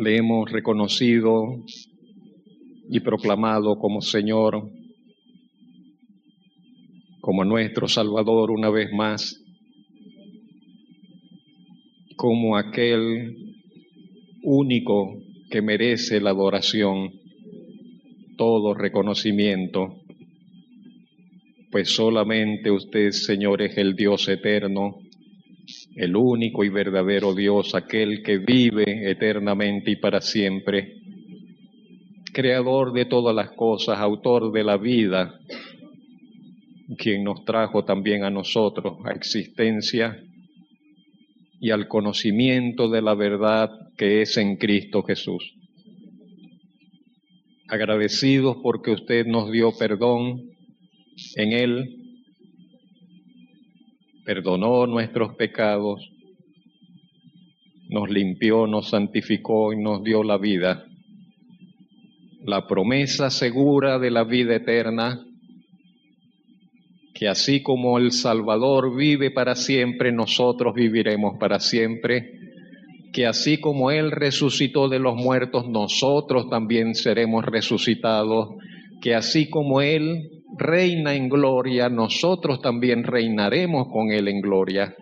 le hemos reconocido y proclamado como Señor, como nuestro Salvador una vez más, como aquel único que merece la adoración, todo reconocimiento, pues solamente usted, Señor, es el Dios eterno, el único y verdadero Dios, aquel que vive eternamente y para siempre, creador de todas las cosas, autor de la vida, quien nos trajo también a nosotros a existencia y al conocimiento de la verdad que es en Cristo Jesús. Agradecidos porque usted nos dio perdón en Él, perdonó nuestros pecados, nos limpió, nos santificó y nos dio la vida, la promesa segura de la vida eterna, que así como el Salvador vive para siempre, nosotros viviremos para siempre, que así como Él resucitó de los muertos, nosotros también seremos resucitados, que así como Él reina en gloria, nosotros también reinaremos con Él en gloria.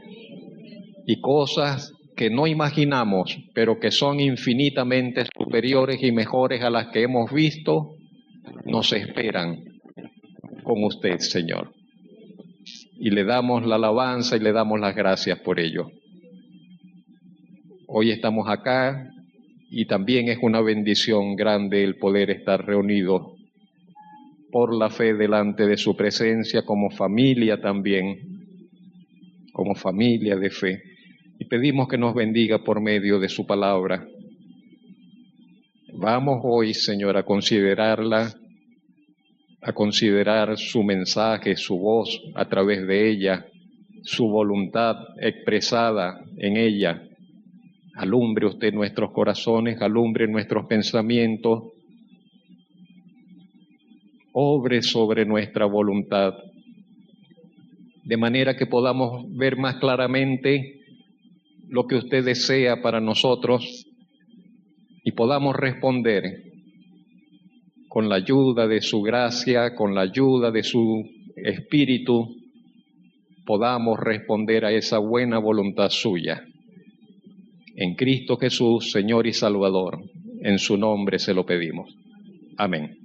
Y cosas que no imaginamos, pero que son infinitamente superiores y mejores a las que hemos visto, nos esperan con usted, Señor. Y le damos la alabanza y le damos las gracias por ello. Hoy estamos acá y también es una bendición grande el poder estar reunidos por la fe delante de su presencia como familia también, como familia de fe. Y pedimos que nos bendiga por medio de su palabra. Vamos hoy, Señor, a considerarla, a considerar su mensaje, su voz a través de ella, su voluntad expresada en ella. Alumbre usted nuestros corazones, alumbre nuestros pensamientos, obre sobre nuestra voluntad, de manera que podamos ver más claramente lo que usted desea para nosotros y podamos responder con la ayuda de su gracia, con la ayuda de su Espíritu, podamos responder a esa buena voluntad suya. En Cristo Jesús, Señor y Salvador, en su nombre se lo pedimos. Amén.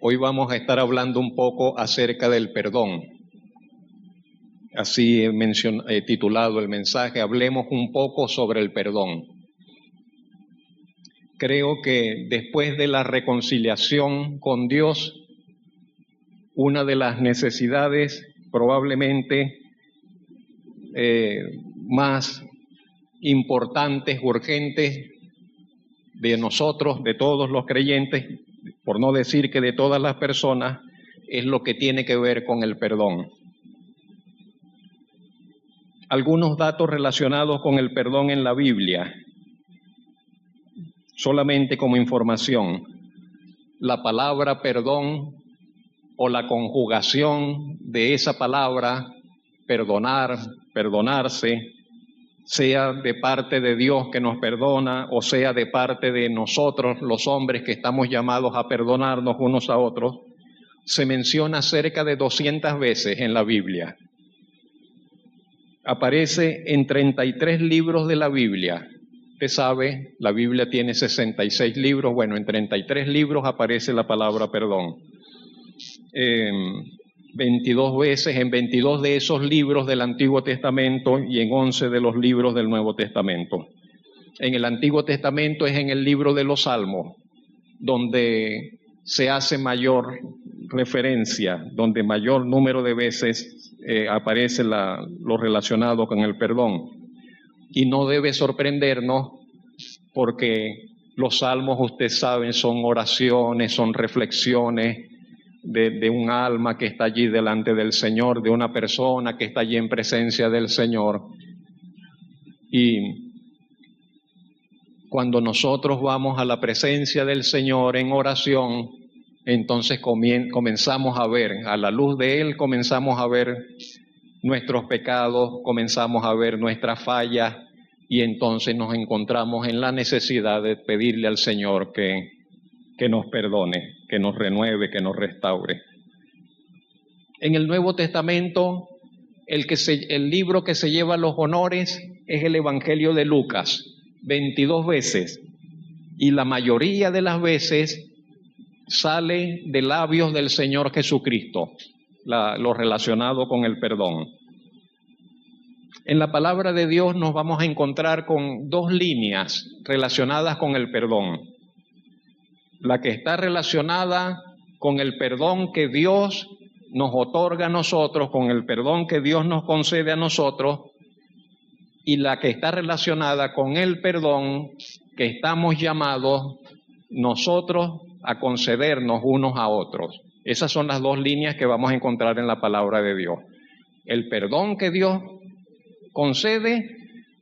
Hoy vamos a estar hablando un poco acerca del perdón. Así he titulado el mensaje, hablemos un poco sobre el perdón. Creo que después de la reconciliación con Dios, una de las necesidades probablemente más importantes, urgentes de nosotros, de todos los creyentes, por no decir que de todas las personas, es lo que tiene que ver con el perdón. Algunos datos relacionados con el perdón en la Biblia, solamente como información. La palabra perdón o la conjugación de esa palabra, perdonar, perdonarse, sea de parte de Dios que nos perdona o sea de parte de nosotros, los hombres que estamos llamados a perdonarnos unos a otros, se menciona cerca de 200 veces en la Biblia. Aparece en 33 libros de la Biblia. Usted sabe, la Biblia tiene 66 libros, bueno, en 33 libros aparece la palabra perdón. 22 veces en 22 de esos libros del Antiguo Testamento y en 11 de los libros del Nuevo Testamento. En el Antiguo Testamento es en el libro de los Salmos, donde se hace mayor referencia, donde mayor número de veces aparece lo relacionado con el perdón. Y no debe sorprendernos porque los salmos, usted sabe, son oraciones, son reflexiones de un alma que está allí delante del Señor, de una persona que está allí en presencia del Señor. Y cuando nosotros vamos a la presencia del Señor en oración, entonces comenzamos a ver, a la luz de Él comenzamos a ver nuestros pecados, comenzamos a ver nuestras fallas, y entonces nos encontramos en la necesidad de pedirle al Señor que nos perdone, que nos renueve, que nos restaure. En el Nuevo Testamento, el libro que se lleva los honores es el Evangelio de Lucas, 22 veces, y la mayoría de las veces sale de labios del Señor Jesucristo, lo relacionado con el perdón. En la palabra de Dios nos vamos a encontrar con dos líneas relacionadas con el perdón. La que está relacionada con el perdón que Dios nos otorga a nosotros, con el perdón que Dios nos concede a nosotros, y la que está relacionada con el perdón que estamos llamados nosotros a concedernos unos a otros. Esas son las dos líneas que vamos a encontrar en la palabra de Dios. El perdón que Dios concede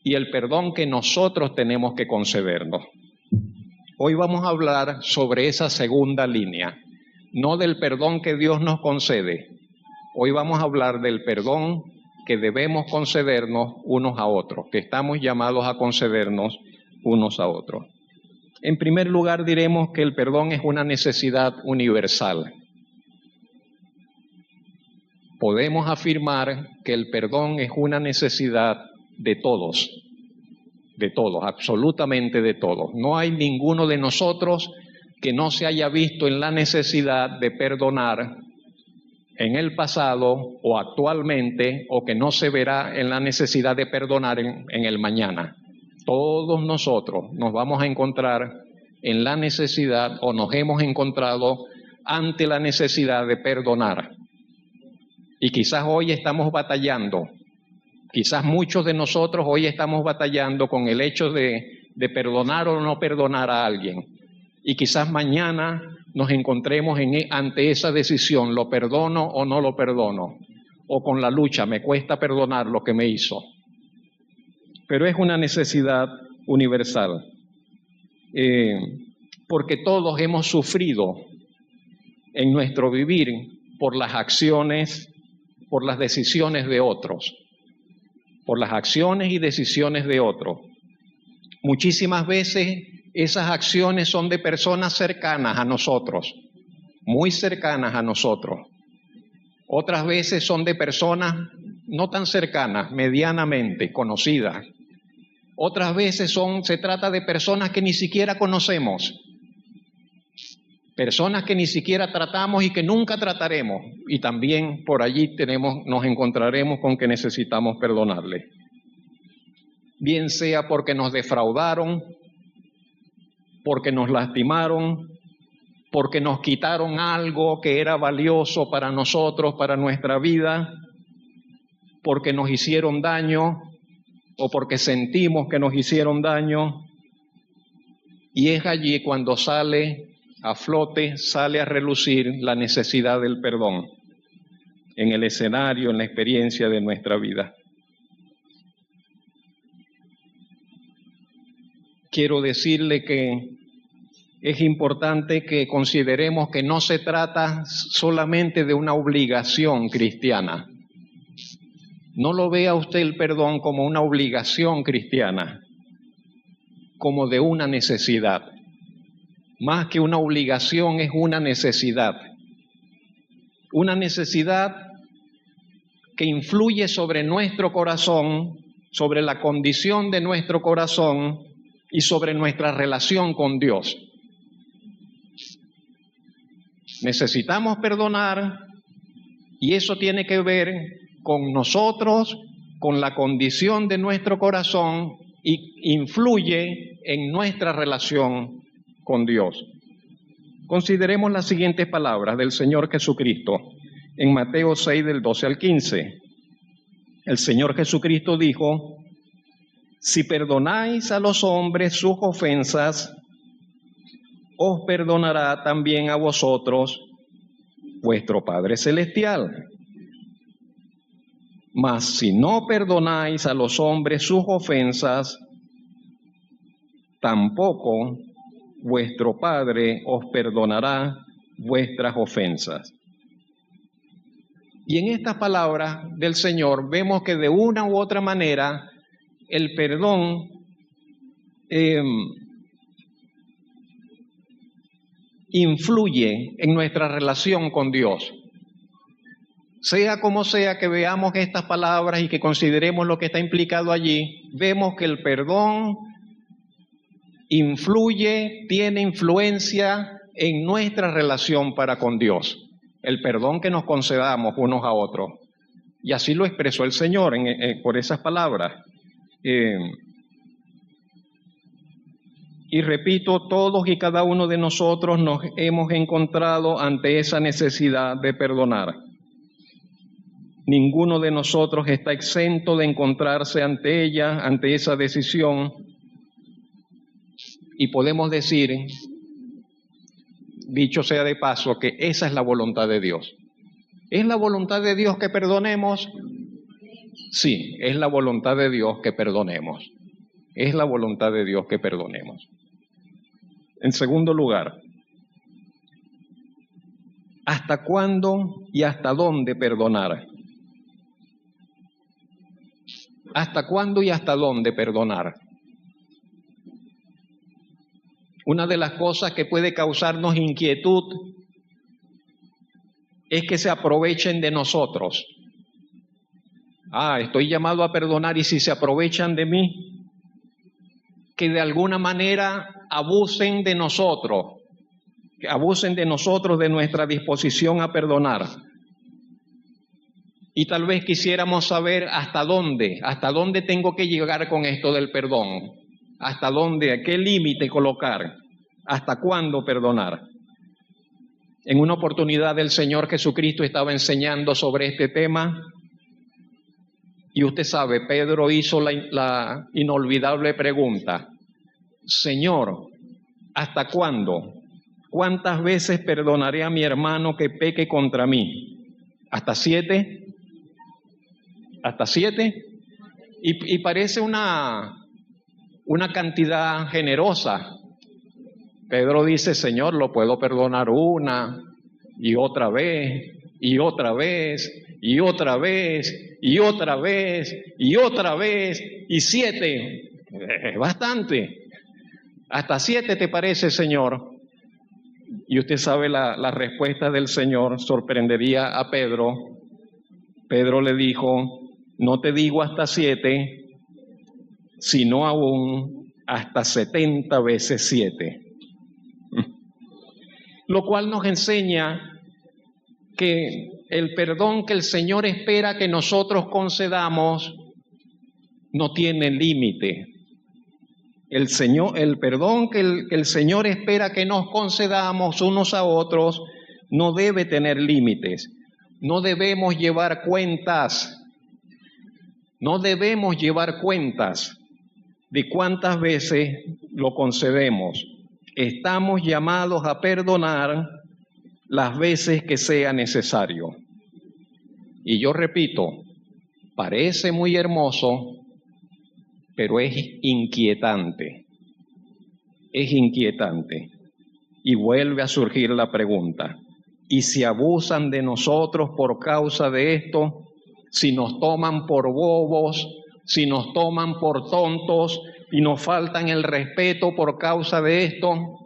y el perdón que nosotros tenemos que concedernos. Hoy vamos a hablar sobre esa segunda línea, no del perdón que Dios nos concede. Hoy vamos a hablar del perdón que debemos concedernos unos a otros, que estamos llamados a concedernos unos a otros. En primer lugar, diremos que el perdón es una necesidad universal. Podemos afirmar que el perdón es una necesidad de todos, absolutamente de todos. No hay ninguno de nosotros que no se haya visto en la necesidad de perdonar en el pasado o actualmente, o que no se verá en la necesidad de perdonar en el mañana. Todos nosotros nos vamos a encontrar en la necesidad, o nos hemos encontrado ante la necesidad de perdonar. Y quizás hoy estamos batallando, quizás muchos de nosotros hoy estamos batallando con el hecho de perdonar o no perdonar a alguien. Y quizás mañana nos encontremos ante esa decisión, ¿lo perdono o no lo perdono? O con la lucha, me cuesta perdonar lo que me hizo. Pero es una necesidad universal, porque todos hemos sufrido en nuestro vivir por las acciones, por las decisiones de otros, por las acciones y decisiones de otros. Muchísimas veces esas acciones son de personas cercanas a nosotros, muy cercanas a nosotros. Otras veces son de personas no tan cercanas, medianamente conocidas. Otras veces se trata de personas que ni siquiera conocemos, personas que ni siquiera tratamos y que nunca trataremos. Y también por allí nos encontraremos con que necesitamos perdonarle. Bien sea porque nos defraudaron, porque nos lastimaron, porque nos quitaron algo que era valioso para nosotros, para nuestra vida, porque nos hicieron daño o porque sentimos que nos hicieron daño. Y es allí cuando sale a flote, sale a relucir la necesidad del perdón en el escenario, en la experiencia de nuestra vida. Quiero decirle que es importante que consideremos que no se trata solamente de una obligación cristiana. No lo vea usted el perdón como una obligación cristiana, como de una necesidad. Más que una obligación, es una necesidad. Una necesidad que influye sobre nuestro corazón, sobre la condición de nuestro corazón y sobre nuestra relación con Dios. Necesitamos perdonar, y eso tiene que ver con nosotros, con la condición de nuestro corazón, y influye en nuestra relación con Dios. Consideremos las siguientes palabras del Señor Jesucristo en Mateo 6, del 12 al 15. El Señor Jesucristo dijo: si perdonáis a los hombres sus ofensas, os perdonará también a vosotros vuestro Padre Celestial. Mas si no perdonáis a los hombres sus ofensas, tampoco vuestro Padre os perdonará vuestras ofensas. Y en estas palabras del Señor vemos que de una u otra manera el perdón influye en nuestra relación con Dios. Sea como sea que veamos estas palabras y que consideremos lo que está implicado allí, vemos que el perdón influye, tiene influencia en nuestra relación para con Dios. El perdón que nos concedamos unos a otros. Y así lo expresó el Señor por esas palabras. Y repito, todos y cada uno de nosotros nos hemos encontrado ante esa necesidad de perdonar. Ninguno de nosotros está exento de encontrarse ante ella, ante esa decisión. Y podemos decir, dicho sea de paso, que esa es la voluntad de Dios. ¿Es la voluntad de Dios que perdonemos? Sí, es la voluntad de Dios que perdonemos. Es la voluntad de Dios que perdonemos. En segundo lugar, ¿hasta cuándo y hasta dónde perdonar? ¿Hasta cuándo y hasta dónde perdonar? Una de las cosas que puede causarnos inquietud es que se aprovechen de nosotros. Estoy llamado a perdonar y si se aprovechan de mí, que de alguna manera abusen de nosotros, de nuestra disposición a perdonar. Y tal vez quisiéramos saber hasta dónde tengo que llegar con esto del perdón, hasta dónde, a qué límite colocar, hasta cuándo perdonar. En una oportunidad el Señor Jesucristo estaba enseñando sobre este tema y usted sabe, Pedro hizo la inolvidable pregunta: Señor, ¿hasta cuándo? ¿Cuántas veces perdonaré a mi hermano que peque contra mí? ¿Hasta 7? ¿Hasta 7? Y parece una cantidad generosa. Pedro dice, Señor, lo puedo perdonar una y otra vez, y otra vez, y otra vez, y otra vez, y otra vez, y 7. Es bastante. ¿Hasta 7 te parece, Señor? Y usted sabe la respuesta del Señor sorprendería a Pedro. Pedro le dijo, no te digo hasta 7, sino aún hasta 70 veces 7. Lo cual nos enseña que el perdón que el Señor espera que nosotros concedamos no tiene límite. El perdón que el Señor espera que nos concedamos unos a otros no debe tener límites. No debemos llevar cuentas. No debemos llevar cuentas de cuántas veces lo concedemos. Estamos llamados a perdonar las veces que sea necesario. Y yo repito, parece muy hermoso, pero es inquietante. Es inquietante. Y vuelve a surgir la pregunta, ¿y si abusan de nosotros por causa de esto? Si nos toman por bobos, si nos toman por tontos y nos faltan el respeto por causa de esto.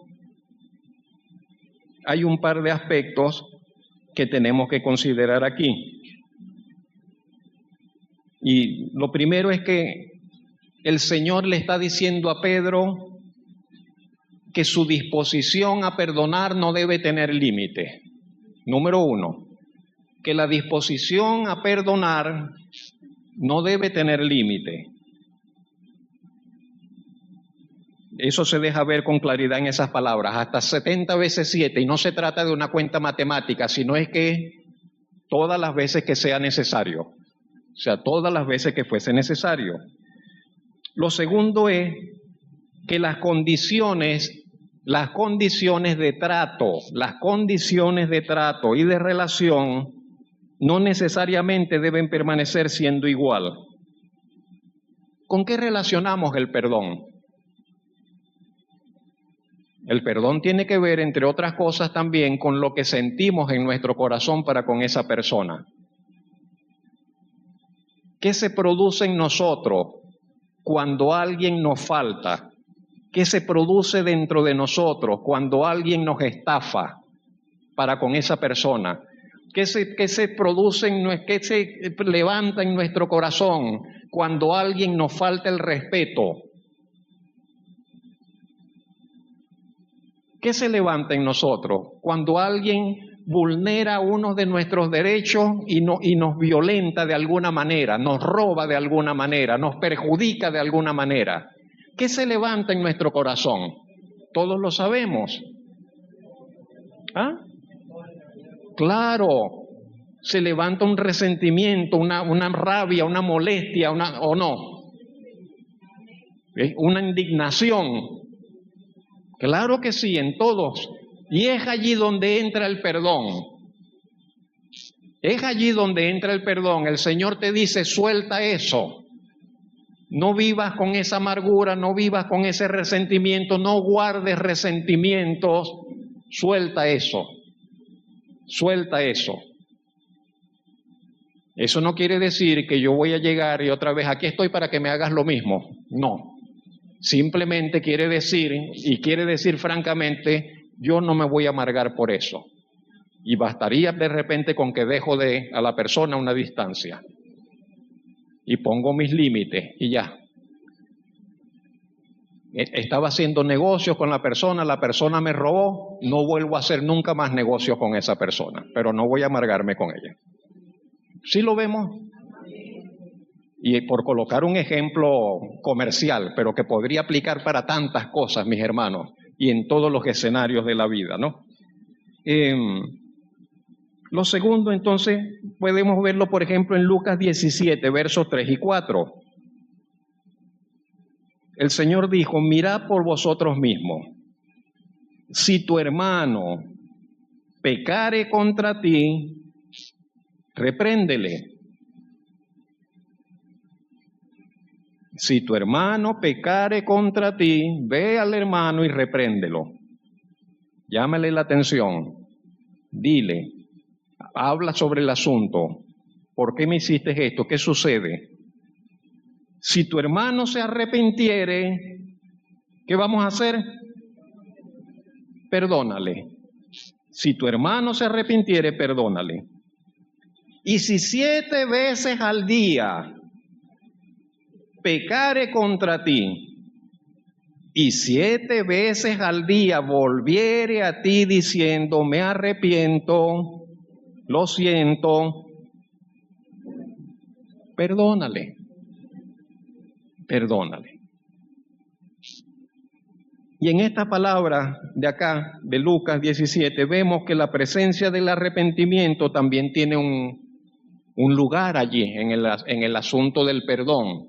Hay un par de aspectos que tenemos que considerar aquí. Y lo primero es que el Señor le está diciendo a Pedro que su disposición a perdonar no debe tener límite. Número 1, que la disposición a perdonar no debe tener límite. Eso se deja ver con claridad en esas palabras, hasta 70 veces 7, y no se trata de una cuenta matemática, sino es que todas las veces que sea necesario, o sea, todas las veces que fuese necesario. Lo segundo es que las condiciones de trato y de relación no necesariamente deben permanecer siendo igual. ¿Con qué relacionamos el perdón? El perdón tiene que ver, entre otras cosas, también con lo que sentimos en nuestro corazón para con esa persona. ¿Qué se produce en nosotros cuando alguien nos falta? ¿Qué se produce dentro de nosotros cuando alguien nos estafa para con esa persona? ¿Qué se produce, qué se levanta en nuestro corazón cuando alguien nos falta el respeto? ¿Qué se levanta en nosotros cuando alguien vulnera uno de nuestros derechos y nos violenta de alguna manera, nos roba de alguna manera, nos perjudica de alguna manera? ¿Qué se levanta en nuestro corazón? Todos lo sabemos. ¿Ah? Claro, se levanta un resentimiento, una rabia, una molestia, ¿o no? Una indignación. Claro que sí, en todos. Y es allí donde entra el perdón. Es allí donde entra el perdón. El Señor te dice, suelta eso. No vivas con esa amargura, no vivas con ese resentimiento, no guardes resentimientos. Suelta eso. Suelta eso. Eso no quiere decir que yo voy a llegar y otra vez aquí estoy para que me hagas lo mismo. No. Simplemente quiere decir francamente, yo no me voy a amargar por eso. Y bastaría de repente con que dejo a la persona una distancia. Y pongo mis límites y ya. Estaba haciendo negocios con la persona me robó, no vuelvo a hacer nunca más negocios con esa persona, pero no voy a amargarme con ella. ¿Sí lo vemos? Y por colocar un ejemplo comercial, pero que podría aplicar para tantas cosas, mis hermanos, y en todos los escenarios de la vida, ¿no? Lo segundo, entonces, podemos verlo, por ejemplo, en Lucas 17, versos 3 y 4. El Señor dijo, mirad por vosotros mismos. Si tu hermano pecare contra ti, repréndele. Si tu hermano pecare contra ti, ve al hermano y repréndelo. Llámale la atención. Dile, habla sobre el asunto. ¿Por qué me hiciste esto? ¿Qué sucede? Si tu hermano se arrepintiere, ¿qué vamos a hacer? Perdónale. Si tu hermano se arrepintiere, perdónale. Y si 7 veces al día pecare contra ti, y 7 veces al día volviere a ti diciendo, me arrepiento, lo siento, perdónale. Perdónale. Y en esta palabra de acá, de Lucas 17, vemos que la presencia del arrepentimiento también tiene un lugar allí en el asunto del perdón.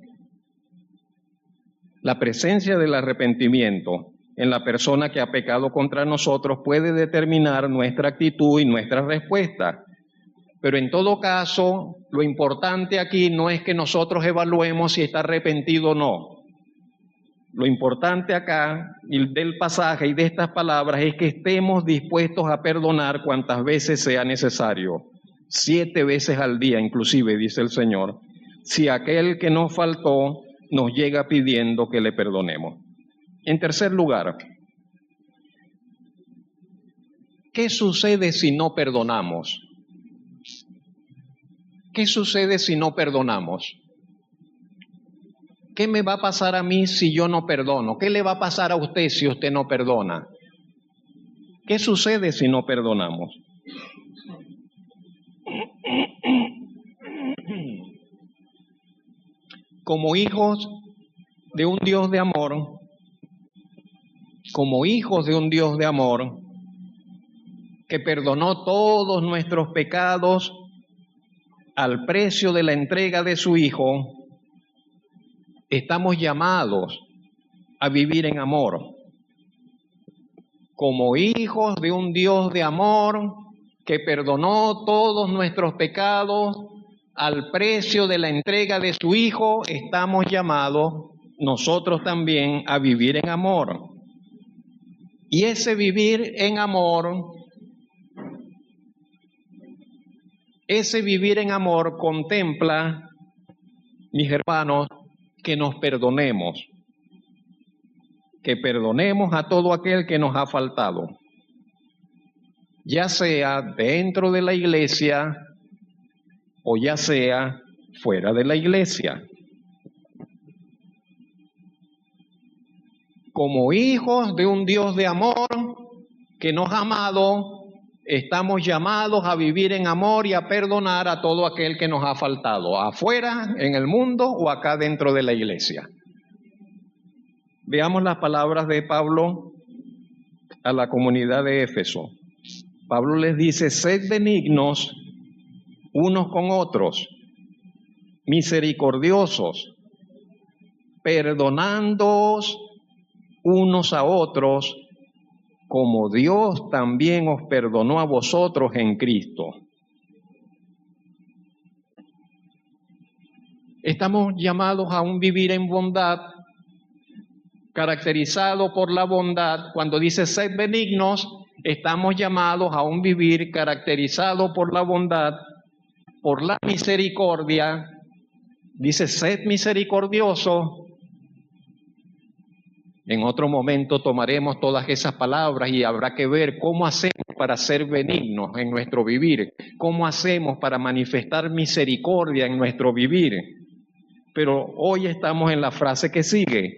La presencia del arrepentimiento en la persona que ha pecado contra nosotros puede determinar nuestra actitud y nuestra respuesta. Pero en todo caso, lo importante aquí no es que nosotros evaluemos si está arrepentido o no. Lo importante acá del pasaje y de estas palabras es que estemos dispuestos a perdonar cuantas veces sea necesario. 7 veces al día, inclusive, dice el Señor, si aquel que nos faltó nos llega pidiendo que le perdonemos. En tercer lugar, ¿qué sucede si no perdonamos? ¿Qué sucede si no perdonamos? ¿Qué me va a pasar a mí si yo no perdono? ¿Qué le va a pasar a usted si usted no perdona? ¿Qué sucede si no perdonamos? Como hijos de un Dios de amor, como hijos de un Dios de amor, que perdonó todos nuestros pecados al precio de la entrega de su Hijo, estamos llamados a vivir en amor. Como hijos de un Dios de amor que perdonó todos nuestros pecados al precio de la entrega de su Hijo, estamos llamados nosotros también a vivir en amor. Y ese vivir en amor contempla, mis hermanos, que nos perdonemos. que perdonemos a todo aquel que nos ha faltado, ya sea dentro de la iglesia o ya sea fuera de la iglesia. Como hijos de un Dios de amor que nos ha amado, estamos llamados a vivir en amor y a perdonar a todo aquel que nos ha faltado, afuera, en el mundo o acá dentro de la iglesia. Veamos las palabras de Pablo a la comunidad de Éfeso. Pablo les dice: sed benignos unos con otros, misericordiosos, perdonándoos unos a otros, como Dios también os perdonó a vosotros en Cristo. Estamos llamados a un vivir en bondad, caracterizado por la bondad. Cuando dice sed benignos, estamos llamados a un vivir caracterizado por la bondad, por la misericordia. Dice sed misericordioso. En otro momento tomaremos todas esas palabras y habrá que ver cómo hacemos para ser benignos en nuestro vivir, cómo hacemos para manifestar misericordia en nuestro vivir. Pero hoy estamos en la frase que sigue: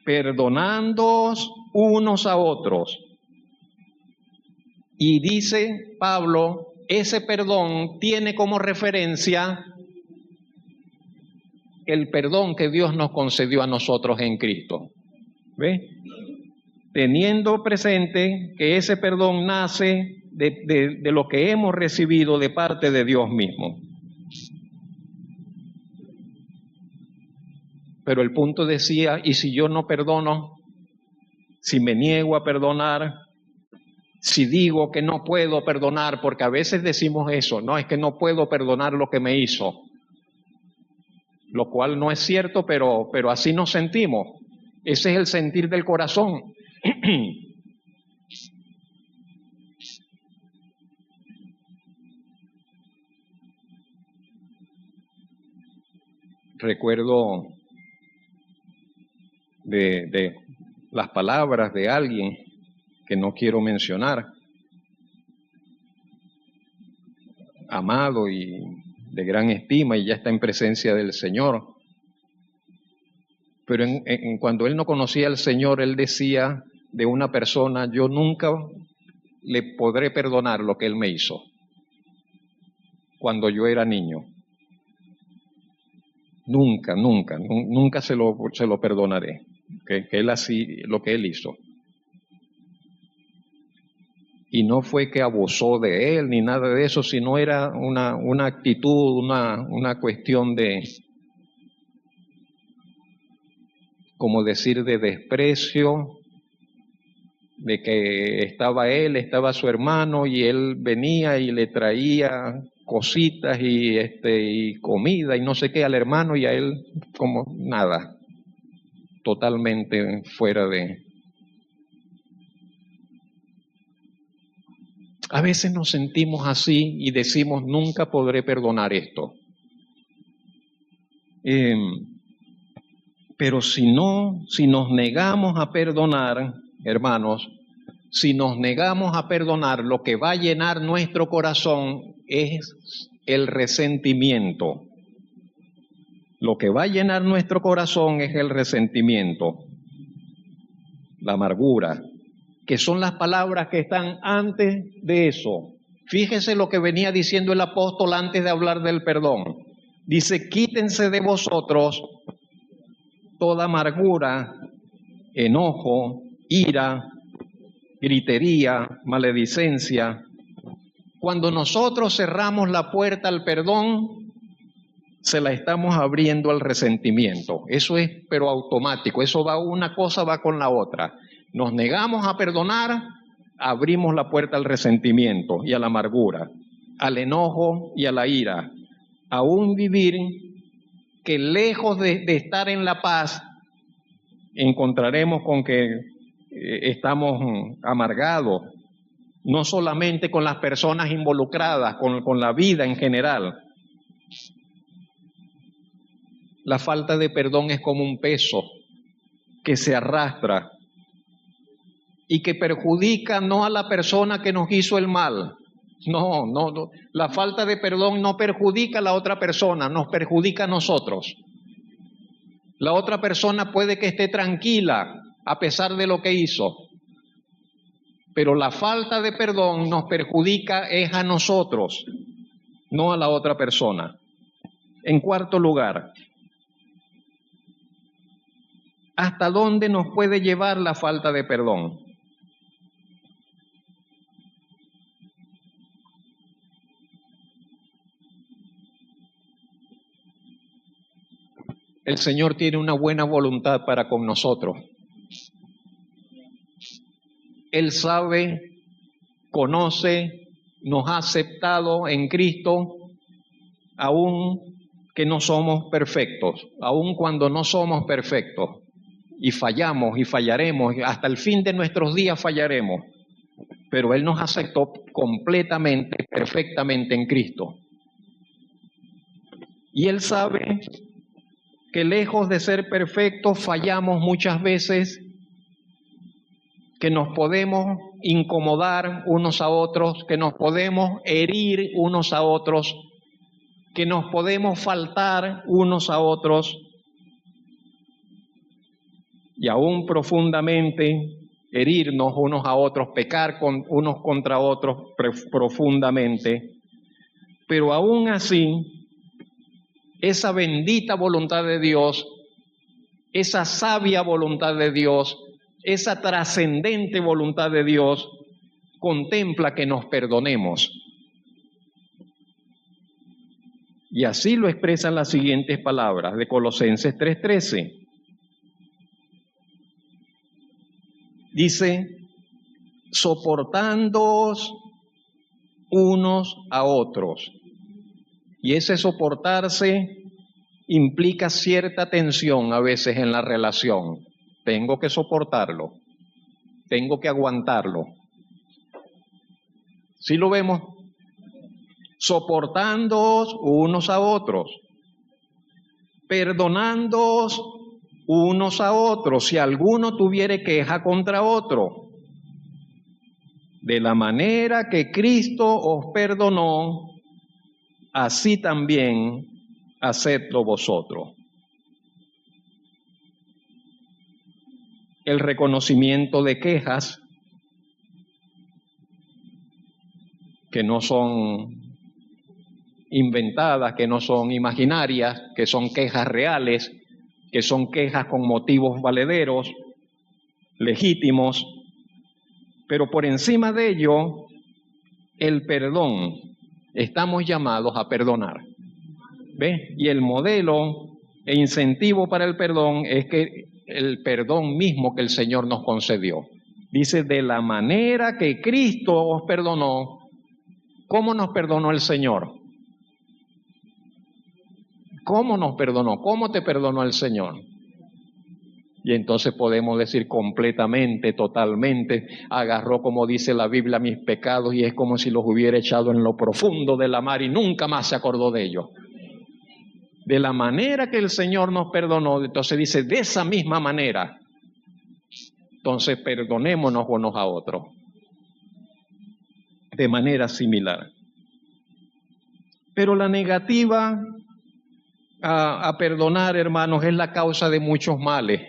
perdonándoos unos a otros. Y dice Pablo, ese perdón tiene como referencia el perdón que Dios nos concedió a nosotros en Cristo. ¿Ve? Teniendo presente que ese perdón nace de lo que hemos recibido de parte de Dios mismo. Pero el punto decía, ¿y si yo no perdono? Si me niego a perdonar, si digo que no puedo perdonar, porque a veces decimos eso, no, es que no puedo perdonar lo que me hizo, lo cual no es cierto, pero así nos sentimos. Ese es el sentir del corazón. Recuerdo de las palabras de alguien que no quiero mencionar, amado y de gran estima, y ya está en presencia del Señor. Pero cuando él no conocía al Señor, él decía de una persona: yo nunca le podré perdonar lo que él me hizo cuando yo era niño. Nunca se lo perdonaré, que él así, lo que él hizo. Y no fue que abusó de él ni nada de eso, sino era una actitud, una cuestión de, como decir, de desprecio, de que estaba su hermano y él venía y le traía cositas y comida y no sé qué al hermano, y a él como nada, totalmente fuera de... A veces nos sentimos así y decimos: nunca podré perdonar esto. Pero si nos negamos a perdonar, hermanos, si nos negamos a perdonar, lo que va a llenar nuestro corazón es el resentimiento. Lo que va a llenar nuestro corazón es el resentimiento, la amargura, que son las palabras que están antes de eso. Fíjese lo que venía diciendo el apóstol antes de hablar del perdón. Dice: quítense de vosotros toda amargura, enojo, ira, gritería, maledicencia. Cuando nosotros cerramos la puerta al perdón, se la estamos abriendo al resentimiento. Eso es pero automático, eso va, una cosa va con la otra. Nos negamos a perdonar, abrimos la puerta al resentimiento y a la amargura, al enojo y a la ira, a un vivir que lejos de estar en la paz, encontraremos con que estamos amargados, no solamente con las personas involucradas, con la vida en general. La falta de perdón es como un peso que se arrastra y que perjudica no a la persona que nos hizo el mal. No. La falta de perdón no perjudica a la otra persona, nos perjudica a nosotros. La otra persona puede que esté tranquila a pesar de lo que hizo, pero la falta de perdón nos perjudica es a nosotros, no a la otra persona. En cuarto lugar, ¿hasta dónde nos puede llevar la falta de perdón? El Señor tiene una buena voluntad para con nosotros. Él sabe, conoce, nos ha aceptado en Cristo, aun que no somos perfectos, aun cuando no somos perfectos, y fallamos y fallaremos, hasta el fin de nuestros días fallaremos, pero Él nos aceptó completamente, perfectamente en Cristo. Y Él sabe que lejos de ser perfectos, fallamos muchas veces, que nos podemos incomodar unos a otros, que nos podemos herir unos a otros, que nos podemos faltar unos a otros, y aún profundamente herirnos unos a otros, pecar con unos contra otros profundamente, pero aún así, esa bendita voluntad de Dios, esa sabia voluntad de Dios, esa trascendente voluntad de Dios, contempla que nos perdonemos. Y así lo expresan las siguientes palabras de Colosenses 3:13. Dice, soportándoos unos a otros. Y ese soportarse implica cierta tensión a veces en la relación. Tengo que soportarlo, tengo que aguantarlo. ¿Sí lo vemos? Soportándoos unos a otros, perdonándoos unos a otros, si alguno tuviere queja contra otro, de la manera que Cristo os perdonó, así también hacedlo vosotros. El reconocimiento de quejas que no son inventadas, que no son imaginarias, que son quejas reales, que son quejas con motivos valederos, legítimos, pero por encima de ello, el perdón. Estamos llamados a perdonar. ¿Ve? Y el modelo e incentivo para el perdón es que el perdón mismo que el Señor nos concedió. Dice, de la manera que Cristo os perdonó. ¿Cómo nos perdonó el Señor? ¿Cómo nos perdonó? ¿Cómo te perdonó el Señor? Y entonces podemos decir completamente, totalmente, agarró, como dice la Biblia, mis pecados y es como si los hubiera echado en lo profundo de la mar y nunca más se acordó de ellos. De la manera que el Señor nos perdonó, entonces dice, de esa misma manera, entonces perdonémonos unos a otros, de manera similar. Pero la negativa a perdonar, hermanos, es la causa de muchos males.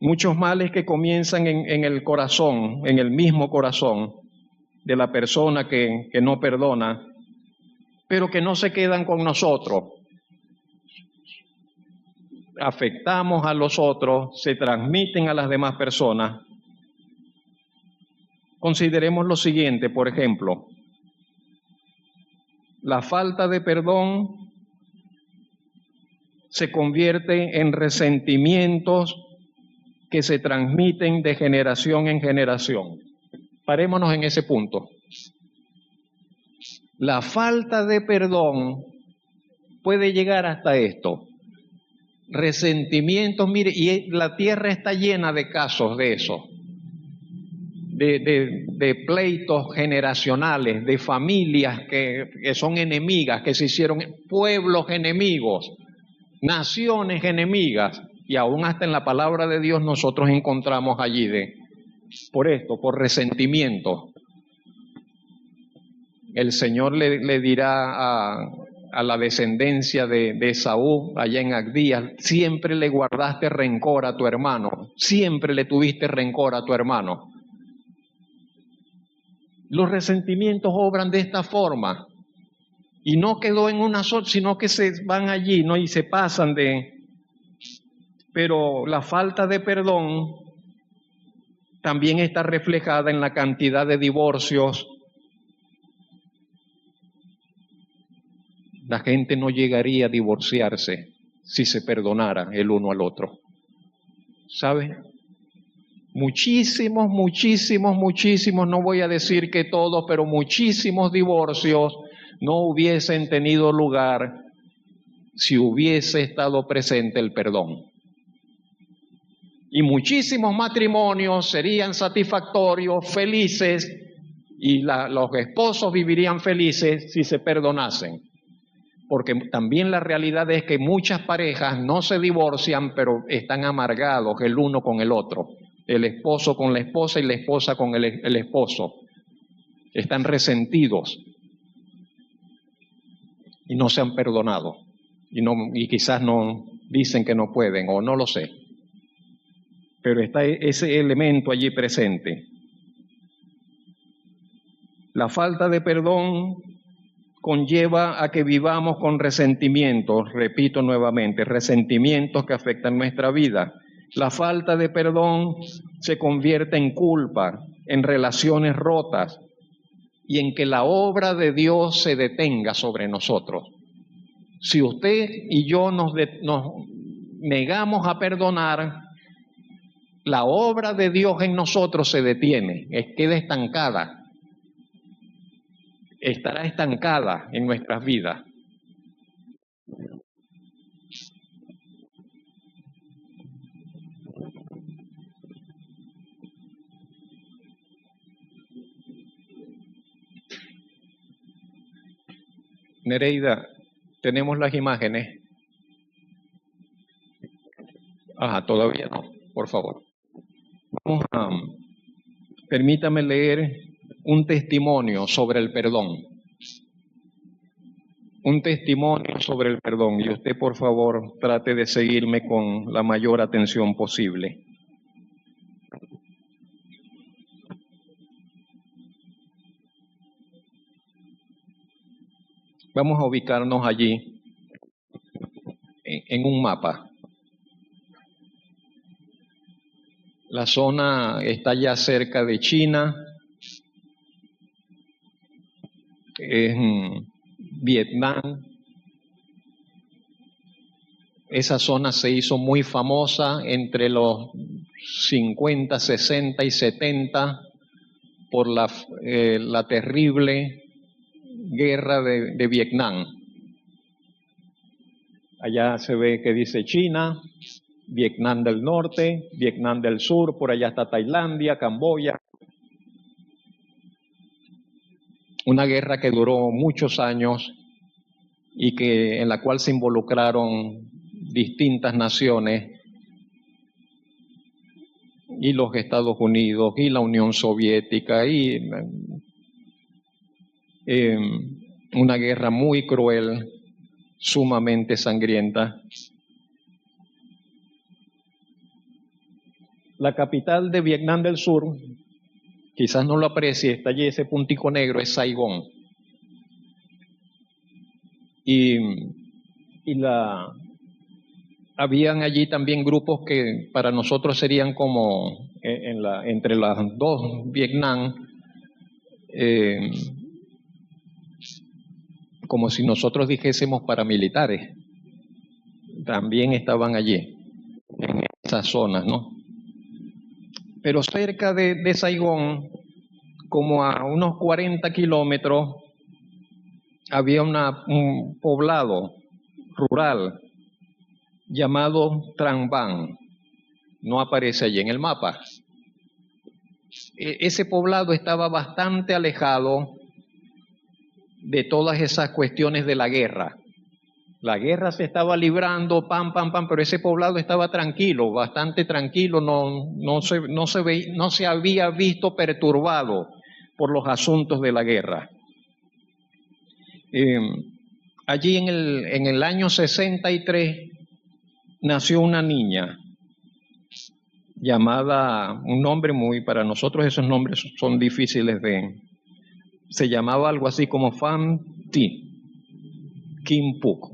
Muchos males que comienzan en el corazón, en el mismo corazón de la persona que no perdona, pero que no se quedan con nosotros. Afectamos a los otros, se transmiten a las demás personas. Consideremos lo siguiente, por ejemplo, la falta de perdón se convierte en resentimientos que se transmiten de generación en generación. Parémonos en ese punto. La falta de perdón puede llegar hasta esto. Resentimientos, mire, y la tierra está llena de casos de eso. De pleitos generacionales, de familias que son enemigas, que se hicieron pueblos enemigos, naciones enemigas, y aún hasta en la palabra de Dios nosotros encontramos allí por esto, por resentimiento. El Señor le dirá a la descendencia de Esaú, allá en Agdías, siempre le guardaste rencor a tu hermano, siempre le tuviste rencor a tu hermano. Los resentimientos obran de esta forma, y no quedó en una sola, sino que se van allí, ¿no? Y se pasan Pero la falta de perdón también está reflejada en la cantidad de divorcios. La gente no llegaría a divorciarse si se perdonara el uno al otro. ¿Sabe? Muchísimos, no voy a decir que todos, pero muchísimos divorcios no hubiesen tenido lugar si hubiese estado presente el perdón. Y muchísimos matrimonios serían satisfactorios, felices, y los esposos vivirían felices si se perdonasen. Porque también la realidad es que muchas parejas no se divorcian, pero están amargados el uno con el otro. El esposo con la esposa y la esposa con el esposo. Están resentidos y no se han perdonado. Y quizás no dicen que no pueden, o no lo sé. Pero está ese elemento allí presente. La falta de perdón conlleva a que vivamos con resentimientos, repito nuevamente, resentimientos que afectan nuestra vida. La falta de perdón se convierte en culpa, en relaciones rotas y en que la obra de Dios se detenga sobre nosotros. Si usted y yo nos negamos a perdonar, la obra de Dios en nosotros se detiene, queda estancada. Estará estancada en nuestras vidas. Nereida, tenemos las imágenes. Todavía no, por favor. Permítame leer un testimonio sobre el perdón. Un testimonio sobre el perdón. Y usted, por favor, trate de seguirme con la mayor atención posible. Vamos a ubicarnos allí en un mapa. La zona está ya cerca de China, es Vietnam. Esa zona se hizo muy famosa entre los 50, 60 y 70 por la terrible guerra de Vietnam. Allá se ve que dice China, Vietnam del Norte, Vietnam del Sur, por allá está Tailandia, Camboya. Una guerra que duró muchos años y en la cual se involucraron distintas naciones, y los Estados Unidos, y la Unión Soviética, y una guerra muy cruel, sumamente sangrienta. La capital de Vietnam del Sur, quizás no lo aprecie, está allí ese puntico negro, es Saigón. Habían allí también grupos que para nosotros serían como entre las dos Vietnam, como si nosotros dijésemos paramilitares. También estaban allí, en esas zonas, ¿no? Pero cerca de Saigón, como a unos 40 kilómetros, había un poblado rural llamado Trang Bang. No aparece allí en el mapa. Ese poblado estaba bastante alejado de todas esas cuestiones de la guerra. La guerra se estaba librando, pam, pam, pam, pero ese poblado estaba tranquilo, bastante tranquilo, no se había visto perturbado por los asuntos de la guerra. Allí en el año 63 nació una niña llamada, un nombre para nosotros esos nombres son difíciles se llamaba algo así como Pham Thi Kim Phuc.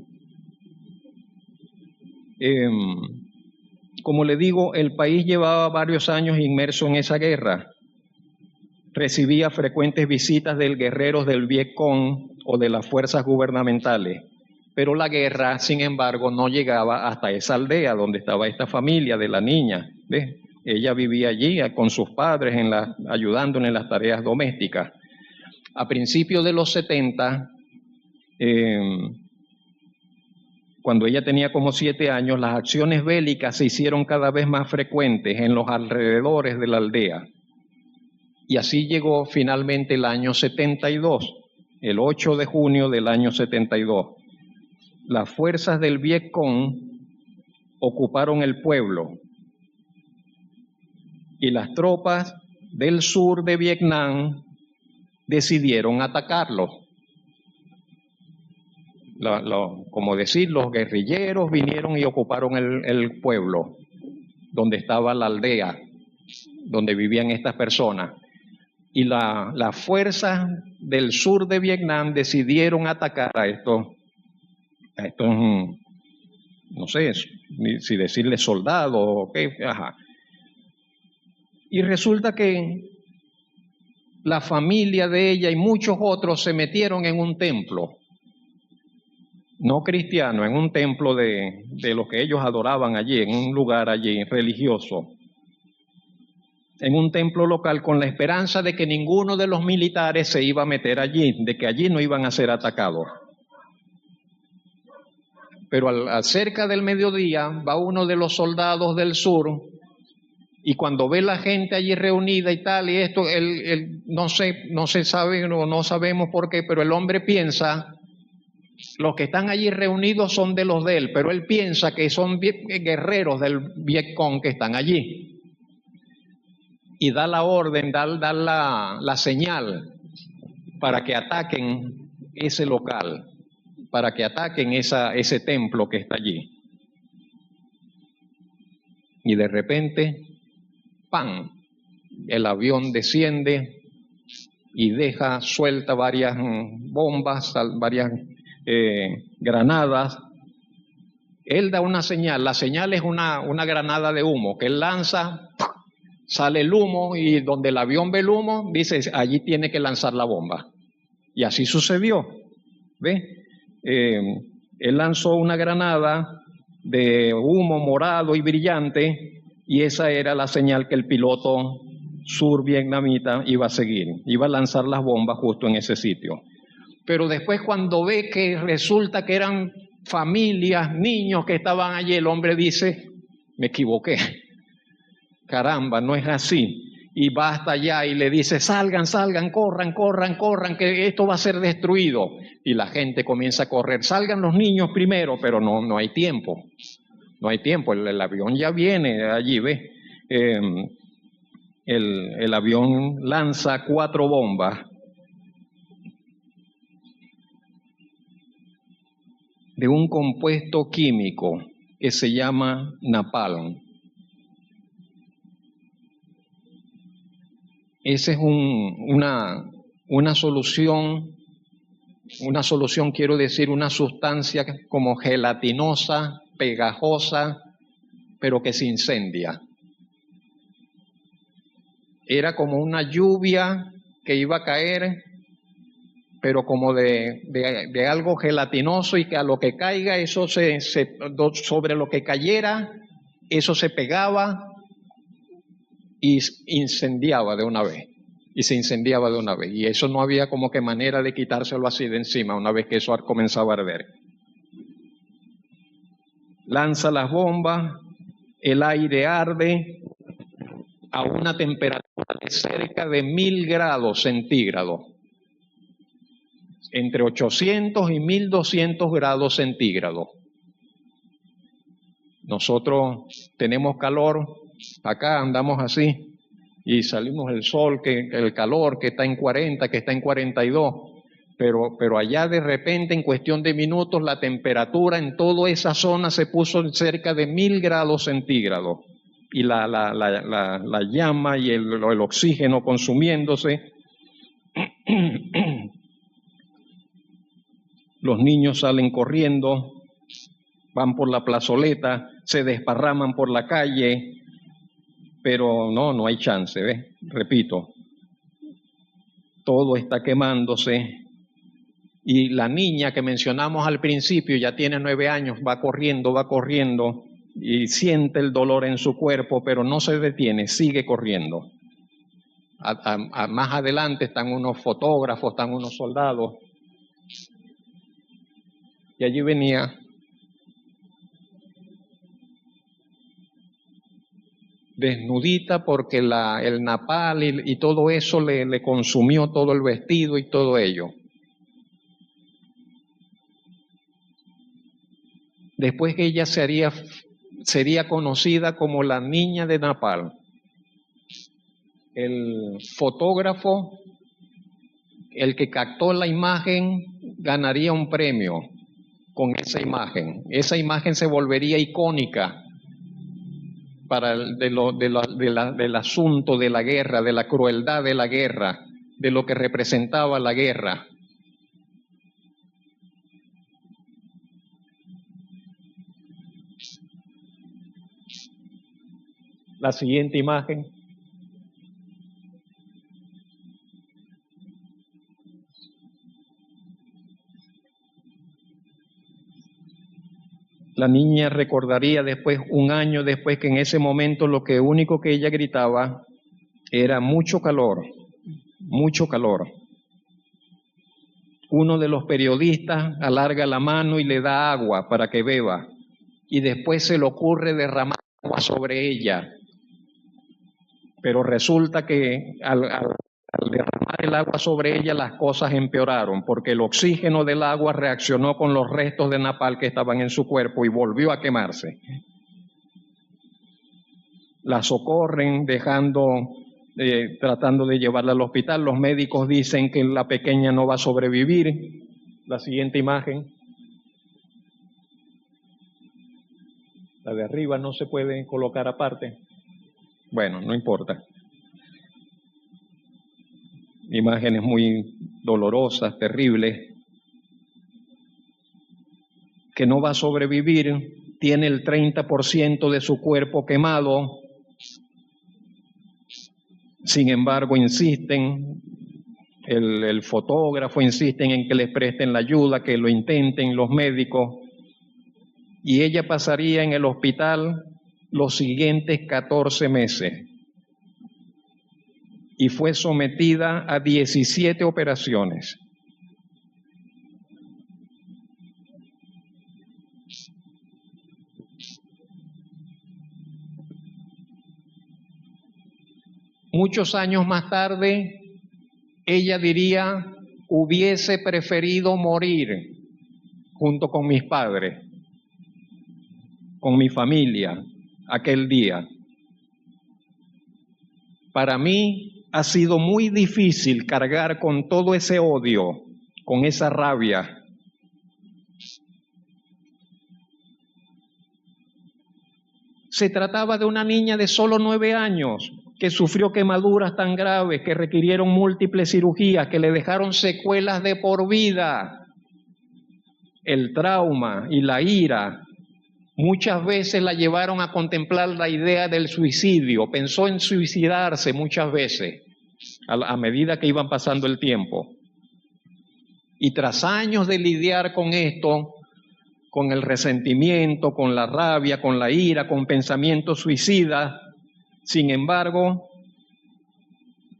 Como le digo, el país llevaba varios años inmerso en esa guerra. Recibía frecuentes visitas de guerreros del Vietcong o de las fuerzas gubernamentales, pero la guerra, sin embargo, no llegaba hasta esa aldea donde estaba esta familia de la niña. ¿Ves? Ella vivía allí con sus padres, ayudándole en las tareas domésticas. A principios de los 70, cuando ella tenía como 7 años, las acciones bélicas se hicieron cada vez más frecuentes en los alrededores de la aldea. Y así llegó finalmente el año 72, el 8 de junio del año 72. Las fuerzas del Vietcong ocuparon el pueblo y las tropas del sur de Vietnam decidieron atacarlo. Como decir, los guerrilleros vinieron y ocuparon el pueblo, donde estaba la aldea, donde vivían estas personas. Y las fuerzas del sur de Vietnam decidieron atacar a estos, no sé si decirles soldados o qué, ajá. Y resulta que la familia de ella y muchos otros se metieron en un templo, no cristiano, en un templo de lo que ellos adoraban allí, en un lugar allí religioso, en un templo local, con la esperanza de que ninguno de los militares se iba a meter allí, de que allí no iban a ser atacados. Pero al cerca del mediodía va uno de los soldados del sur y cuando ve la gente allí reunida y tal, y esto, no se sabe, no sabemos por qué, pero el hombre piensa, los que están allí reunidos son de los de él, pero él piensa que son guerreros del Vietcong que están allí. Y da la orden, da la señal para que ataquen ese local, para que ataquen ese templo que está allí. Y de repente, ¡pam!, el avión desciende y deja suelta varias bombas, varias granadas. Él da una señal, la señal es una granada de humo que él lanza, sale el humo y donde el avión ve el humo, dice, allí tiene que lanzar la bomba. Y así sucedió. ¿Ve? Él lanzó una granada de humo morado y brillante y esa era la señal que el piloto sur-vietnamita iba a seguir. Iba a lanzar las bombas justo en ese sitio. Pero después cuando ve que resulta que eran familias, niños que estaban allí, el hombre dice, me equivoqué. Caramba, no es así. Y va hasta allá y le dice, salgan, corran, que esto va a ser destruido. Y la gente comienza a correr, salgan los niños primero, pero no hay tiempo. No hay tiempo, el avión ya viene allí, ¿ves? El avión lanza 4 bombas. De un compuesto químico que se llama napalm. Esa es una solución, quiero decir, una sustancia como gelatinosa, pegajosa, pero que se incendia. Era como una lluvia que iba a caer, pero como de algo gelatinoso y que a lo que caiga, eso sobre lo que cayera, eso se pegaba y incendiaba de una vez. Y se incendiaba de una vez. Y eso no había como que manera de quitárselo así de encima una vez que eso comenzaba a arder. Lanza las bombas, el aire arde a una temperatura de cerca de 1000 grados centígrados. entre 800 y 1200 grados centígrados. Nosotros tenemos calor, acá andamos así, y salimos el sol, el calor que está en 40, que está en 42, pero allá de repente en cuestión de minutos la temperatura en toda esa zona se puso en cerca de 1000 grados centígrados, y la llama y el oxígeno consumiéndose. Los niños salen corriendo, van por la plazoleta, se desparraman por la calle, pero no hay chance, ¿ves? Repito, todo está quemándose, y la niña que mencionamos al principio ya tiene 9 años, va corriendo, y siente el dolor en su cuerpo, pero no se detiene, sigue corriendo. Más adelante están unos fotógrafos, están unos soldados, y allí venía desnudita porque el napal y todo eso le consumió todo el vestido y todo ello. Después que ella sería conocida como la niña de Napal. El fotógrafo, el que captó la imagen, ganaría un premio con esa imagen. Esa imagen se volvería icónica para del asunto de la guerra, de la crueldad de la guerra, de lo que representaba la guerra. La siguiente imagen. La niña recordaría después, un año después, que en ese momento lo único que ella gritaba era mucho calor, mucho calor. Uno de los periodistas alarga la mano y le da agua para que beba, y después se le ocurre derramar agua sobre ella. Pero resulta que al derramar el agua sobre ella las cosas empeoraron, porque el oxígeno del agua reaccionó con los restos de napal que estaban en su cuerpo y volvió a quemarse. La socorren tratando de llevarla al hospital. Los médicos dicen que la pequeña no va a sobrevivir. La siguiente imagen. La de arriba no se puede colocar aparte. Bueno, no importa. Imágenes muy dolorosas, terribles. Que no va a sobrevivir, tiene el 30% de su cuerpo quemado. Sin embargo, insisten, el fotógrafo insisten en que les presten la ayuda, que lo intenten los médicos, y ella pasaría en el hospital los siguientes 14 meses y fue sometida a 17 operaciones. Muchos años más tarde, ella diría, hubiese preferido morir junto con mis padres, con mi familia, aquel día. Para mí ha sido muy difícil cargar con todo ese odio, con esa rabia. Se trataba de una niña de solo 9 años que sufrió quemaduras tan graves que requirieron múltiples cirugías, que le dejaron secuelas de por vida. El trauma y la ira muchas veces la llevaron a contemplar la idea del suicidio. Pensó en suicidarse muchas veces a medida que iban pasando el tiempo. Y tras años de lidiar con esto, con el resentimiento, con la rabia, con la ira, con pensamientos suicidas, sin embargo,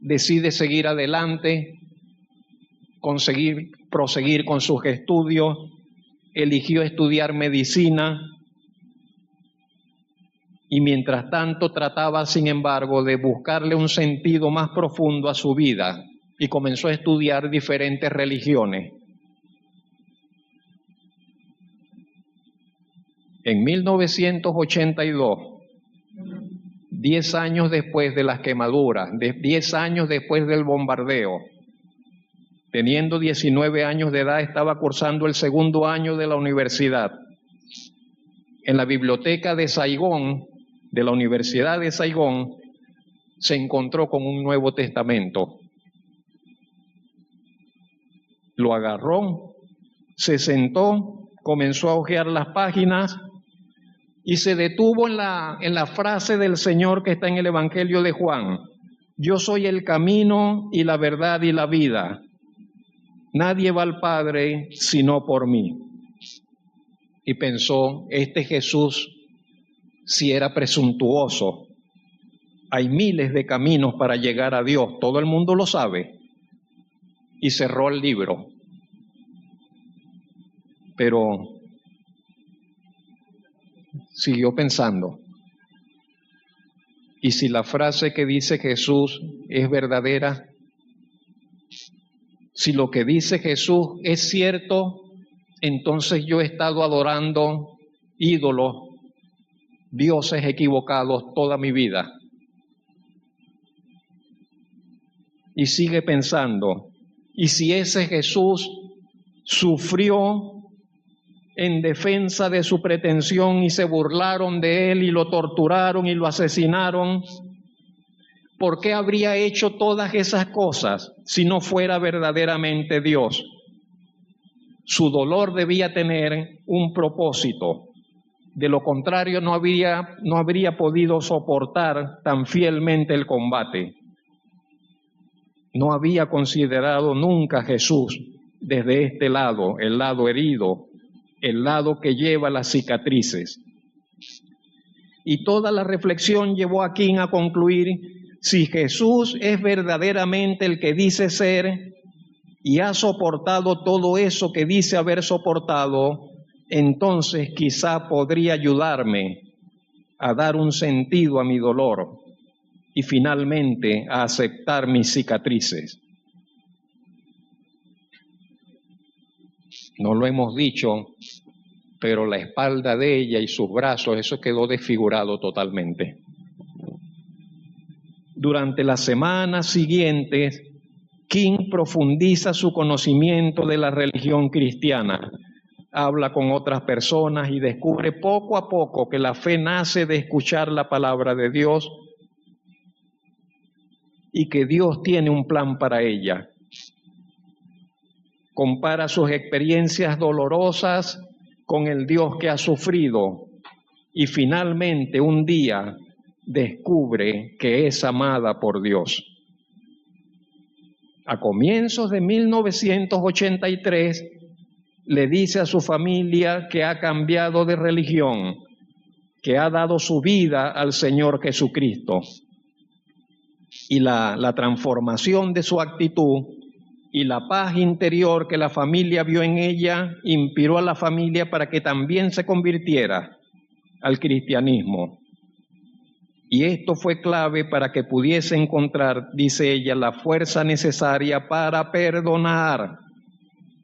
decide seguir adelante, proseguir con sus estudios, eligió estudiar medicina y mientras tanto trataba, sin embargo, de buscarle un sentido más profundo a su vida y comenzó a estudiar diferentes religiones. En 1982, 10 años después de las quemaduras, 10 años después del bombardeo, teniendo 19 años de edad, estaba cursando el segundo año de la universidad. En la biblioteca de Saigón, de la Universidad de Saigón, se encontró con un Nuevo Testamento. Lo agarró, se sentó, comenzó a hojear las páginas y se detuvo en la frase del Señor que está en el Evangelio de Juan: yo soy el camino y la verdad y la vida. Nadie va al Padre sino por mí. Y pensó, este Jesús si era presuntuoso. Hay miles de caminos para llegar a Dios, todo el mundo lo sabe. Y cerró el libro. Pero siguió pensando, ¿y si la frase que dice Jesús es verdadera? Si lo que dice Jesús es cierto, entonces yo he estado adorando ídolos, dioses equivocados toda mi vida. Y sigue pensando, ¿y si ese Jesús sufrió en defensa de su pretensión y se burlaron de él y lo torturaron y lo asesinaron? ¿Por qué habría hecho todas esas cosas si no fuera verdaderamente Dios? Su dolor debía tener un propósito. De lo contrario, no habría podido soportar tan fielmente el combate. No había considerado nunca a Jesús desde este lado, el lado herido, el lado que lleva las cicatrices. Y toda la reflexión llevó a King a concluir, si Jesús es verdaderamente el que dice ser y ha soportado todo eso que dice haber soportado, entonces quizá podría ayudarme a dar un sentido a mi dolor y finalmente a aceptar mis cicatrices. No lo hemos dicho, pero la espalda de ella y sus brazos, eso quedó desfigurado totalmente. Durante las semanas siguientes, King profundiza su conocimiento de la religión cristiana. Habla con otras personas y descubre poco a poco que la fe nace de escuchar la palabra de Dios y que Dios tiene un plan para ella. Compara sus experiencias dolorosas con el Dios que ha sufrido y finalmente un día descubre que es amada por Dios. A comienzos de 1983 le dice a su familia que ha cambiado de religión, que ha dado su vida al Señor Jesucristo. Y la transformación de su actitud y la paz interior que la familia vio en ella inspiró a la familia para que también se convirtiera al cristianismo. Y esto fue clave para que pudiese encontrar, dice ella, la fuerza necesaria para perdonar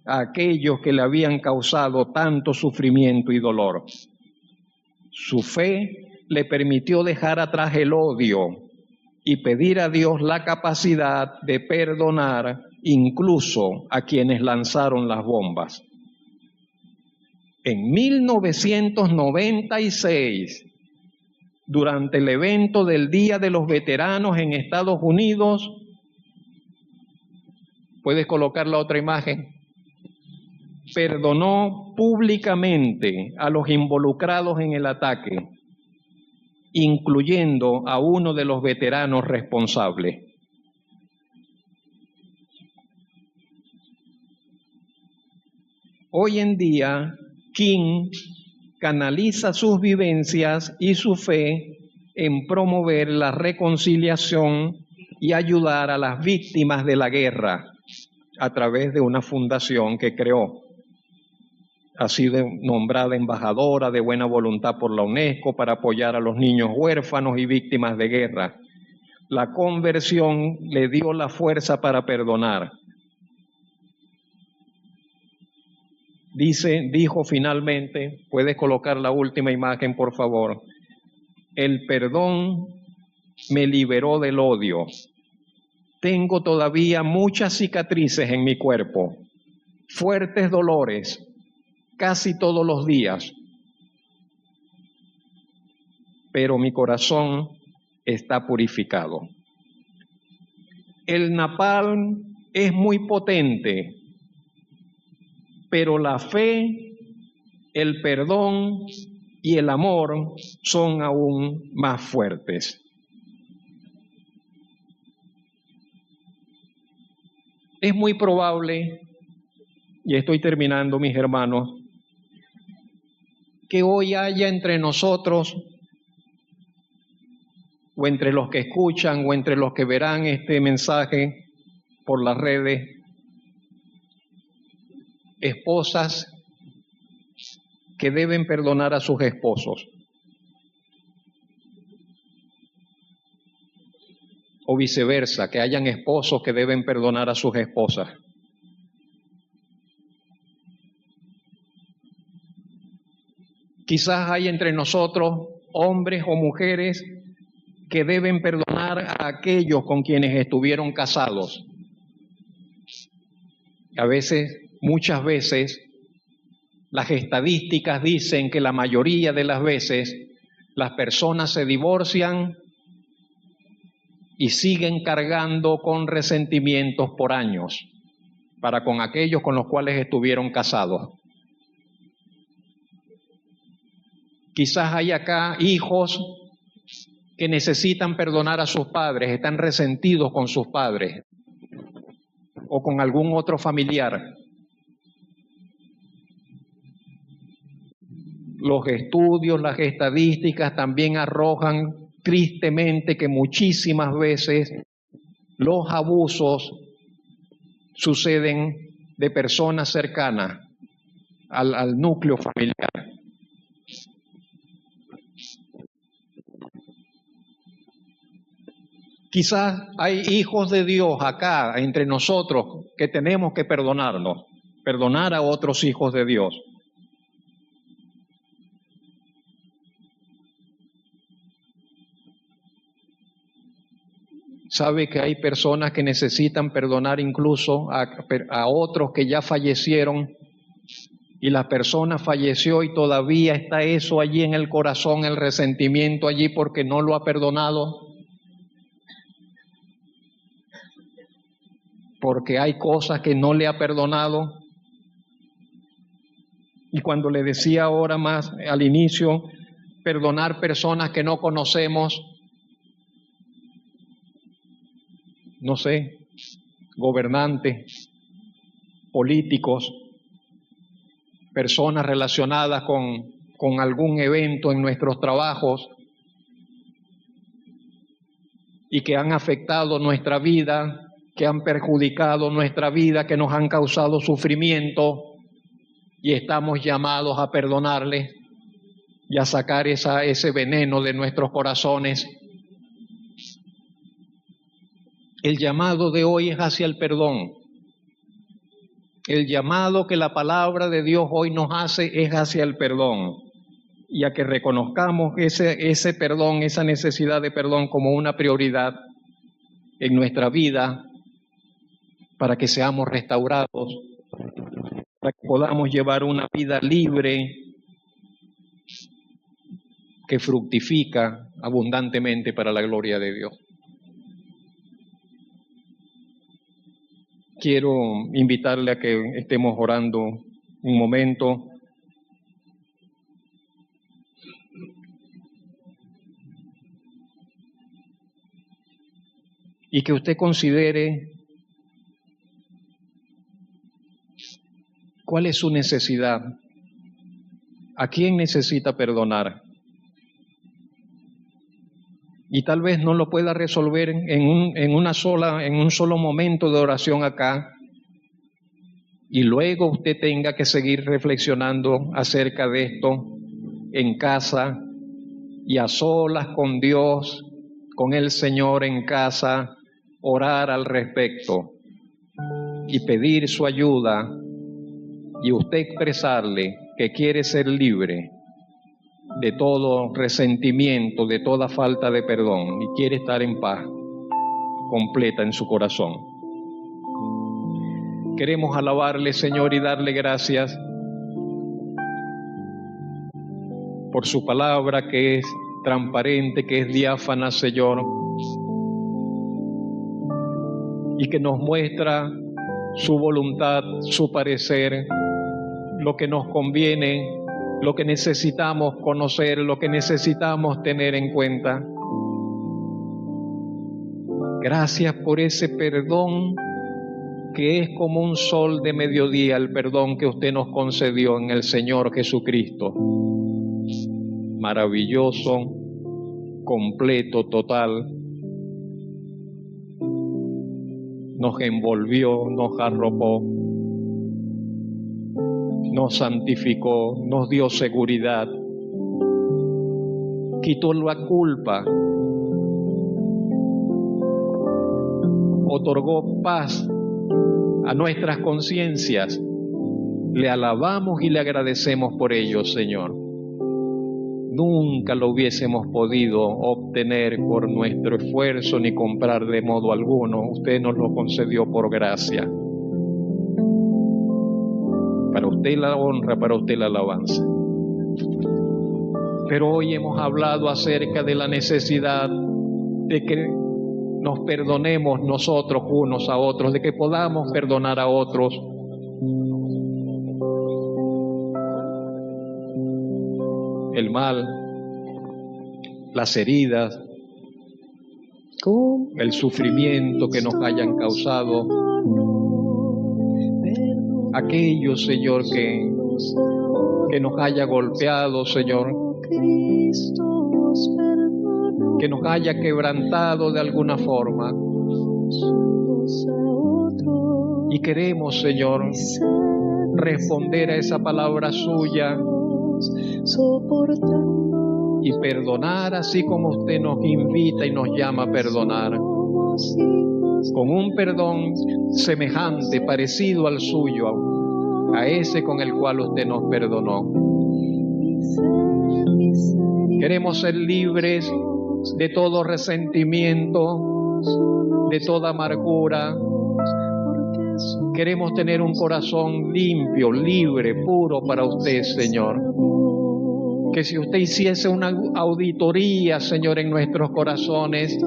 a aquellos que le habían causado tanto sufrimiento y dolor. Su fe le permitió dejar atrás el odio y pedir a Dios la capacidad de perdonar incluso a quienes lanzaron las bombas. En 1996, durante el evento del Día de los Veteranos en Estados Unidos, ¿puedes colocar la otra imagen? Perdonó públicamente a los involucrados en el ataque, incluyendo a uno de los veteranos responsables. Hoy en día, King canaliza sus vivencias y su fe en promover la reconciliación y ayudar a las víctimas de la guerra a través de una fundación que creó. Ha sido nombrada embajadora de buena voluntad por la UNESCO para apoyar a los niños huérfanos y víctimas de guerra. La conversión le dio la fuerza para perdonar. dijo finalmente, puedes colocar la última imagen, por favor. El perdón me liberó del odio. Tengo todavía muchas cicatrices en mi cuerpo, fuertes dolores, casi todos los días. Pero mi corazón está purificado. El napalm es muy potente, pero la fe, el perdón y el amor son aún más fuertes. Es muy probable, y estoy terminando, mis hermanos, que hoy haya entre nosotros, o entre los que escuchan, o entre los que verán este mensaje por las redes, esposas que deben perdonar a sus esposos, o viceversa, que hayan esposos que deben perdonar a sus esposas. Quizás hay entre nosotros hombres o mujeres que deben perdonar a aquellos con quienes estuvieron casados. A veces, muchas veces, las estadísticas dicen que la mayoría de las veces las personas se divorcian y siguen cargando con resentimientos por años para con aquellos con los cuales estuvieron casados. Quizás hay acá hijos que necesitan perdonar a sus padres, están resentidos con sus padres o con algún otro familiar. Los estudios, las estadísticas también arrojan tristemente que muchísimas veces los abusos suceden de personas cercanas al núcleo familiar. Quizás hay hijos de Dios acá entre nosotros que tenemos que perdonarnos, perdonar a otros hijos de Dios. Sabe que hay personas que necesitan perdonar incluso a otros que ya fallecieron, y la persona falleció y todavía está eso allí en el corazón, el resentimiento allí porque no lo ha perdonado, porque hay cosas que no le ha perdonado. Y cuando le decía ahora más al inicio, perdonar personas que no conocemos, no sé, gobernantes, políticos, personas relacionadas con algún evento en nuestros trabajos y que han afectado nuestra vida, que han perjudicado nuestra vida, que nos han causado sufrimiento, y estamos llamados a perdonarles y a sacar ese veneno de nuestros corazones. El llamado de hoy es hacia el perdón. El llamado que la palabra de Dios hoy nos hace es hacia el perdón, y a que reconozcamos ese perdón, esa necesidad de perdón como una prioridad en nuestra vida, para que seamos restaurados, para que podamos llevar una vida libre que fructifica abundantemente para la gloria de Dios. Quiero invitarle a que estemos orando un momento. Y que usted considere cuál es su necesidad, a quién necesita perdonar. Y tal vez no lo pueda resolver en un solo momento de oración acá, y luego usted tenga que seguir reflexionando acerca de esto en casa y a solas con Dios, con el Señor en casa, orar al respecto y pedir su ayuda y usted expresarle que quiere ser libre de todo resentimiento, de toda falta de perdón, y quiere estar en paz completa en su corazón. Queremos alabarle, Señor, y darle gracias por su palabra, que es transparente, que es diáfana, Señor, y que nos muestra su voluntad, su parecer, lo que nos conviene, lo que necesitamos conocer, lo que necesitamos tener en cuenta. Gracias por ese perdón que es como un sol de mediodía, el perdón que usted nos concedió en el Señor Jesucristo. Maravilloso, completo, total. Nos envolvió, nos arropó, nos santificó, nos dio seguridad, quitó la culpa, otorgó paz a nuestras conciencias. Le alabamos y le agradecemos por ello, Señor. Nunca lo hubiésemos podido obtener por nuestro esfuerzo ni comprar de modo alguno. Usted nos lo concedió por gracia. Para usted la honra, para usted la alabanza. Pero hoy hemos hablado acerca de la necesidad de que nos perdonemos nosotros unos a otros, de que podamos perdonar a otros. El mal, las heridas, el sufrimiento que nos hayan causado, aquello, Señor, que nos haya golpeado, Señor, que nos haya quebrantado de alguna forma. Y queremos, Señor, responder a esa palabra suya y perdonar así como usted nos invita y nos llama a perdonar, con un perdón semejante, parecido al suyo, a ese con el cual usted nos perdonó. Queremos ser libres de todo resentimiento, de toda amargura. Queremos tener un corazón limpio, libre, puro para usted, Señor. Que si usted hiciese una auditoría, Señor, en nuestros corazones,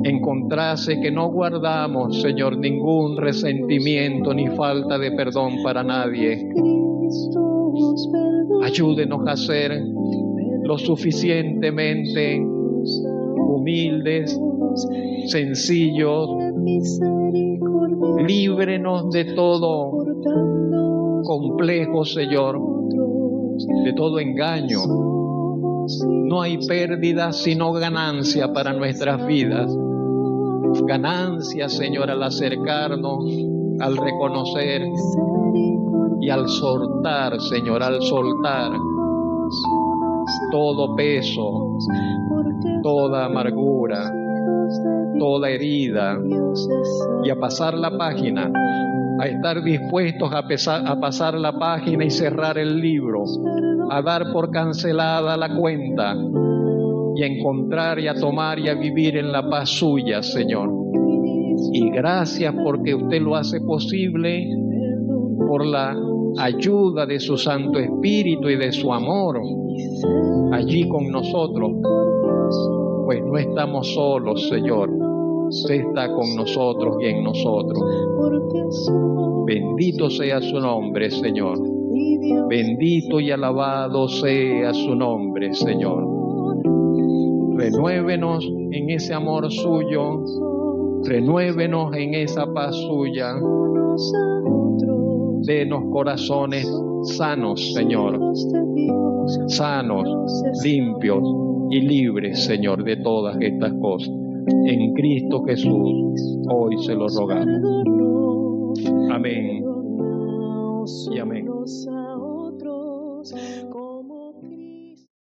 encontrase que no guardamos, Señor, ningún resentimiento ni falta de perdón para nadie. Ayúdenos a ser lo suficientemente humildes, sencillos, líbrenos de todo complejo, Señor, de todo engaño. No hay pérdida sino ganancia para nuestras vidas. Ganancia, Señor, al acercarnos, al reconocer y al soltar, Señor, al soltar todo peso, toda amargura, toda herida, y a pasar la página, a estar dispuestos a pasar la página y cerrar el libro, a dar por cancelada la cuenta y a encontrar y a tomar y a vivir en la paz suya, Señor. Y gracias porque usted lo hace posible por la ayuda de su Santo Espíritu y de su amor allí con nosotros, pues no estamos solos, Señor. Usted está con nosotros y en nosotros. Bendito sea su nombre, Señor. Bendito y alabado sea su nombre, Señor. Renuévenos en ese amor suyo, renuévenos en esa paz suya. Denos corazones sanos, Señor, sanos, limpios y libres, Señor, de todas estas cosas. En Cristo Jesús, hoy se lo rogamos. Amén y amén.